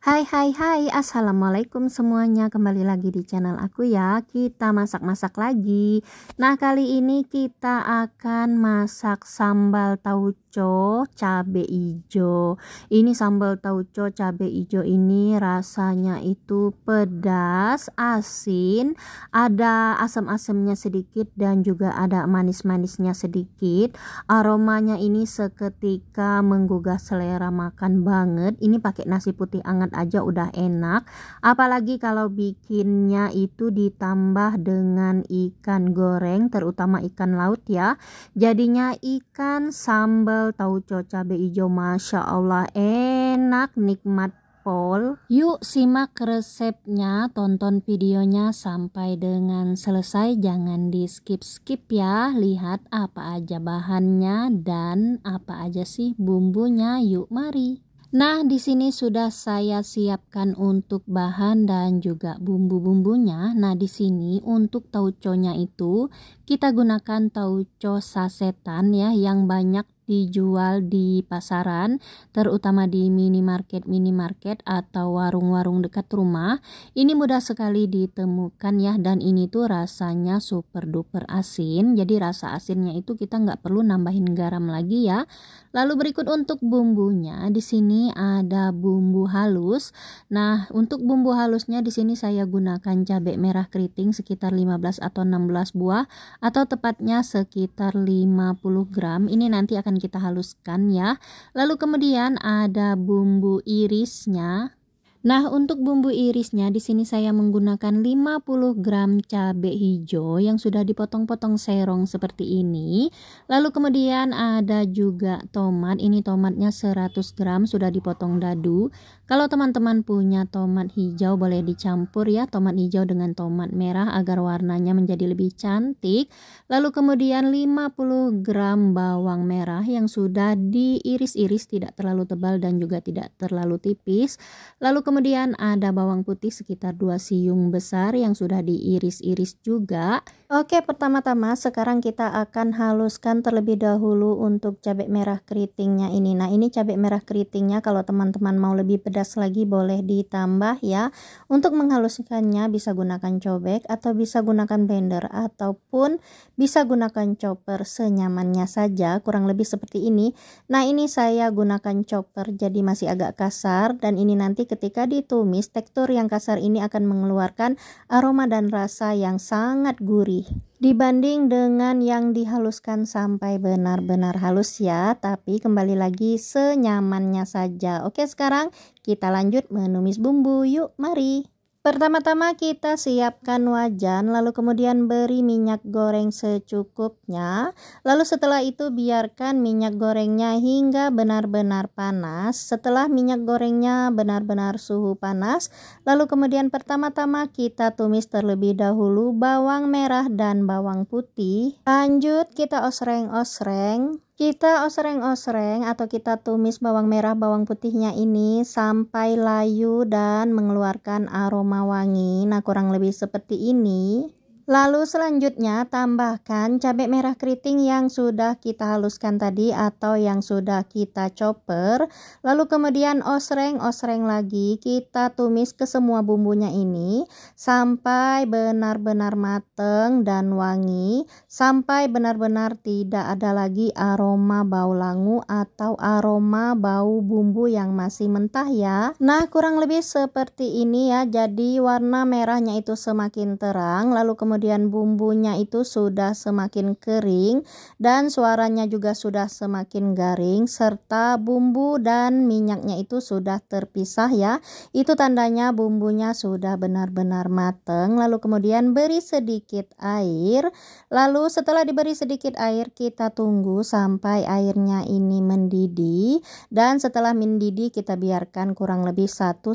Hai hai hai, assalamualaikum semuanya, kembali lagi di channel aku ya. Kita masak-masak lagi. Nah, kali ini kita akan masak sambal tauco cabe ijo. Ini sambal tauco cabe ijo ini rasanya itu pedas, asin, ada asam-asamnya sedikit dan juga ada manis-manisnya sedikit. Aromanya ini seketika menggugah selera makan banget. Ini pakai nasi putih anget aja udah enak, apalagi kalau bikinnya itu ditambah dengan ikan goreng, terutama ikan laut ya. Jadinya ikan sambal tauco cabe hijau, masya Allah enak, nikmat pol. Yuk simak resepnya, tonton videonya sampai dengan selesai, jangan di skip ya. Lihat apa aja bahannya dan apa aja sih bumbunya, yuk mari. Nah, di sini sudah saya siapkan untuk bahan dan juga bumbu-bumbunya. Nah, di sini untuk tauconya itu kita gunakan tauco sasetan ya, yang banyak dijual di pasaran, terutama di minimarket atau warung-warung dekat rumah. Ini mudah sekali ditemukan ya, dan ini tuh rasanya super duper asin. Jadi rasa asinnya itu kita nggak perlu nambahin garam lagi ya. Lalu berikut untuk bumbunya, di sini ada bumbu halus. Nah, untuk bumbu halusnya di sini saya gunakan cabai merah keriting sekitar 15 atau 16 buah, atau tepatnya sekitar 50 gram. Ini nanti akan kita haluskan ya. Lalu kemudian ada bumbu irisnya. Nah, untuk bumbu irisnya di sini saya menggunakan 50 gram cabai hijau yang sudah dipotong-potong serong seperti ini. Lalu kemudian ada juga tomat. Ini tomatnya 100 gram sudah dipotong dadu. Kalau teman-teman punya tomat hijau boleh dicampur ya, tomat hijau dengan tomat merah agar warnanya menjadi lebih cantik. Lalu kemudian 50 gram bawang merah yang sudah diiris-iris, tidak terlalu tebal dan juga tidak terlalu tipis. Lalu kemudian ada bawang putih sekitar 2 siung besar yang sudah diiris-iris juga. Oke, pertama-tama sekarang kita akan haluskan terlebih dahulu untuk cabai merah keritingnya ini. Nah, ini cabai merah keritingnya kalau teman-teman mau lebih pedas lagi boleh ditambah ya. Untuk menghaluskannya bisa gunakan cobek atau bisa gunakan blender ataupun bisa gunakan chopper, senyamannya saja, kurang lebih seperti ini. Nah, ini saya gunakan chopper jadi masih agak kasar, dan ini nanti ketika ditumis tekstur yang kasar ini akan mengeluarkan aroma dan rasa yang sangat gurih dibanding dengan yang dihaluskan sampai benar-benar halus ya. Tapi kembali lagi senyamannya saja. Oke, sekarang kita lanjut menumis bumbu, yuk mari. Pertama-tama kita siapkan wajan, lalu kemudian beri minyak goreng secukupnya. Lalu setelah itu biarkan minyak gorengnya hingga benar-benar panas. Setelah minyak gorengnya benar-benar suhu panas, lalu kemudian pertama-tama kita tumis terlebih dahulu bawang merah dan bawang putih. Lanjut kita osreng-osreng. Kita osreng-osreng atau kita tumis bawang merah bawang putihnya ini sampai layu dan mengeluarkan aroma wangi. Nah, kurang lebih seperti ini. Lalu selanjutnya tambahkan cabai merah keriting yang sudah kita haluskan tadi atau yang sudah kita chopper. Lalu kemudian osreng-osreng lagi, kita tumis ke semua bumbunya ini sampai benar-benar mateng dan wangi, sampai benar-benar tidak ada lagi aroma bau langu atau aroma bau bumbu yang masih mentah ya. Nah, kurang lebih seperti ini ya. Jadi warna merahnya itu semakin terang, lalu kemudian bumbunya itu sudah semakin kering dan suaranya juga sudah semakin garing, serta bumbu dan minyaknya itu sudah terpisah ya. Itu tandanya bumbunya sudah benar-benar mateng. Lalu kemudian beri sedikit air. Lalu setelah diberi sedikit air, kita tunggu sampai airnya ini mendidih, dan setelah mendidih kita biarkan kurang lebih 1-2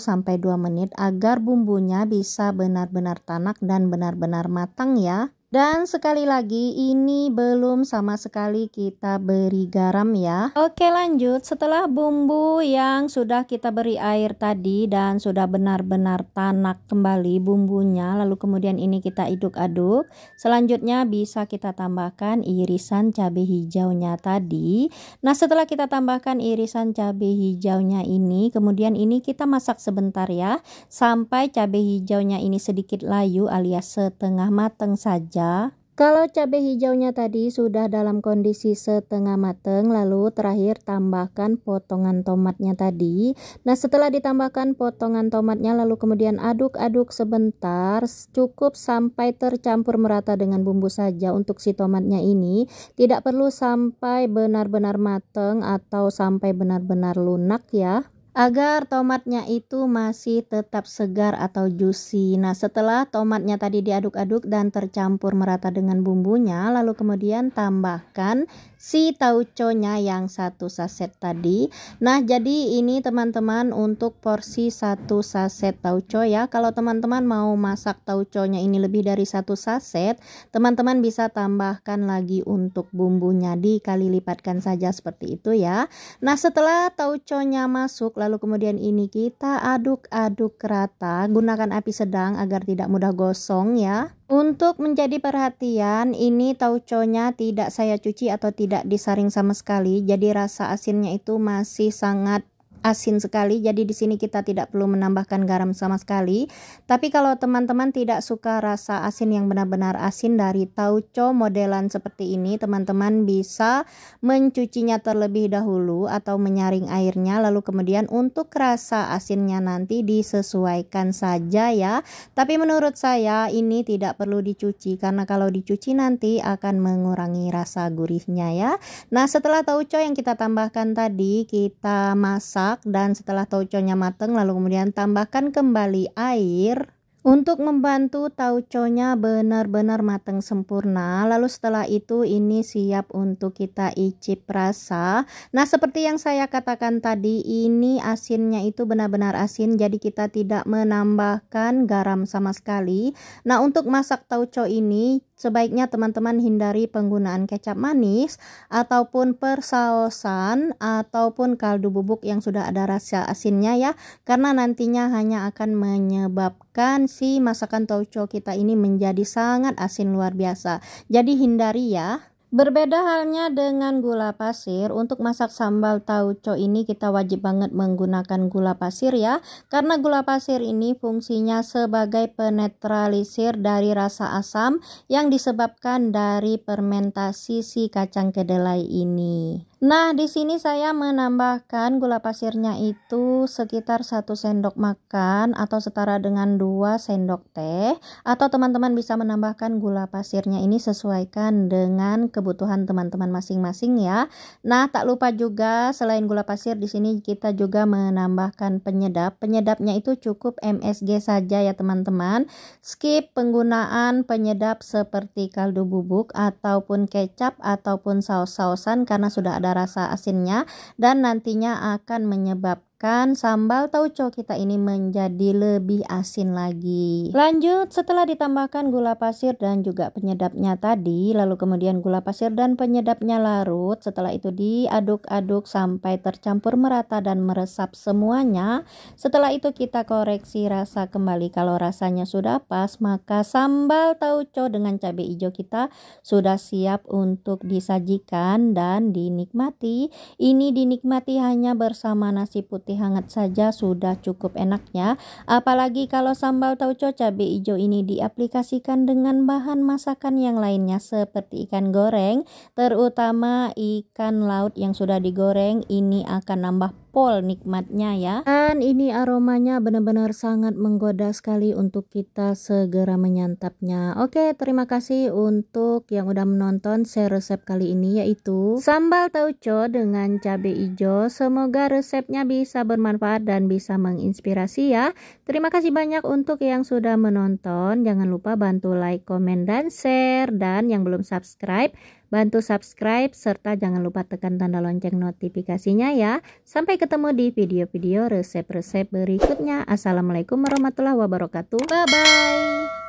menit agar bumbunya bisa benar-benar tanak dan benar-benar matang ya. Dan sekali lagi ini belum sama sekali kita beri garam ya. Oke, lanjut. Setelah bumbu yang sudah kita beri air tadi dan sudah benar-benar tanak kembali bumbunya, lalu kemudian ini kita aduk-aduk. Selanjutnya bisa kita tambahkan irisan cabai hijaunya tadi. Nah, setelah kita tambahkan irisan cabai hijaunya ini, kemudian ini kita masak sebentar ya, sampai cabai hijaunya ini sedikit layu alias setengah mateng saja. Kalau cabai hijaunya tadi sudah dalam kondisi setengah mateng, lalu terakhir tambahkan potongan tomatnya tadi. Nah, setelah ditambahkan potongan tomatnya, lalu kemudian aduk-aduk sebentar, cukup sampai tercampur merata dengan bumbu saja untuk si tomatnya ini. Tidak perlu sampai benar-benar mateng atau sampai benar-benar lunak ya, agar tomatnya itu masih tetap segar atau juicy. Nah, setelah tomatnya tadi diaduk-aduk dan tercampur merata dengan bumbunya, lalu kemudian tambahkan si tauconya yang 1 saset tadi. Nah, jadi ini teman-teman untuk porsi 1 saset tauco ya. Kalau teman-teman mau masak tauconya ini lebih dari 1 saset, teman-teman bisa tambahkan lagi untuk bumbunya, dikali lipatkan saja seperti itu ya. Nah, setelah tauconya masuk, lalu kemudian ini kita aduk-aduk rata, gunakan api sedang agar tidak mudah gosong ya. Untuk menjadi perhatian, ini tauconya tidak saya cuci atau tidak disaring sama sekali, jadi rasa asinnya itu masih sangat asin sekali. Jadi di sini kita tidak perlu menambahkan garam sama sekali. Tapi kalau teman-teman tidak suka rasa asin yang benar-benar asin dari tauco modelan seperti ini, teman-teman bisa mencucinya terlebih dahulu atau menyaring airnya, lalu kemudian untuk rasa asinnya nanti disesuaikan saja ya. Tapi menurut saya ini tidak perlu dicuci, karena kalau dicuci nanti akan mengurangi rasa gurihnya ya. Nah, setelah tauco yang kita tambahkan tadi kita masak, dan setelah tauconya mateng, lalu kemudian tambahkan kembali air untuk membantu tauconya benar-benar matang sempurna. Lalu setelah itu ini siap untuk kita icip rasa. Nah, seperti yang saya katakan tadi, ini asinnya itu benar-benar asin, jadi kita tidak menambahkan garam sama sekali. Nah, untuk masak tauco ini sebaiknya teman-teman hindari penggunaan kecap manis ataupun persausan ataupun kaldu bubuk yang sudah ada rasa asinnya ya, karena nantinya hanya akan menyebabkan si masakan tauco kita ini menjadi sangat asin luar biasa. Jadi hindari ya. Berbeda halnya dengan gula pasir, untuk masak sambal tauco ini kita wajib banget menggunakan gula pasir ya, karena gula pasir ini fungsinya sebagai penetralisir dari rasa asam yang disebabkan dari fermentasi si kacang kedelai ini. Nah, di sini saya menambahkan gula pasirnya itu sekitar 1 sendok makan atau setara dengan 2 sendok teh, atau teman-teman bisa menambahkan gula pasirnya ini sesuaikan dengan kebutuhan teman-teman masing-masing ya. Nah, tak lupa juga selain gula pasir di sini kita juga menambahkan penyedap. Penyedapnya itu cukup MSG saja ya teman-teman. Skip penggunaan penyedap seperti kaldu bubuk ataupun kecap ataupun saus-sausan karena sudah ada rasa asinnya dan nantinya akan menyebabkan sambal tauco kita ini menjadi lebih asin lagi. Lanjut, setelah ditambahkan gula pasir dan juga penyedapnya tadi, lalu kemudian gula pasir dan penyedapnya larut, setelah itu diaduk-aduk sampai tercampur merata dan meresap semuanya. Setelah itu kita koreksi rasa kembali. Kalau rasanya sudah pas, maka sambal tauco dengan cabai hijau kita sudah siap untuk disajikan dan dinikmati. Ini dinikmati hanya bersama nasi putih hangat saja sudah cukup enaknya. Apalagi kalau sambal tauco cabai hijau ini diaplikasikan dengan bahan masakan yang lainnya seperti ikan goreng, terutama ikan laut yang sudah digoreng, ini akan nambah pol nikmatnya ya. Dan ini aromanya benar-benar sangat menggoda sekali untuk kita segera menyantapnya. Oke, terima kasih untuk yang udah menonton share resep kali ini, yaitu sambal tauco dengan cabai hijau. Semoga resepnya bisa bermanfaat dan bisa menginspirasi ya. Terima kasih banyak untuk yang sudah menonton. Jangan lupa bantu like, komen, dan share. Dan yang belum subscribe, bantu subscribe serta jangan lupa tekan tanda lonceng notifikasinya ya. Sampai ketemu di video-video resep-resep berikutnya. Assalamualaikum warahmatullahi wabarakatuh. Bye bye.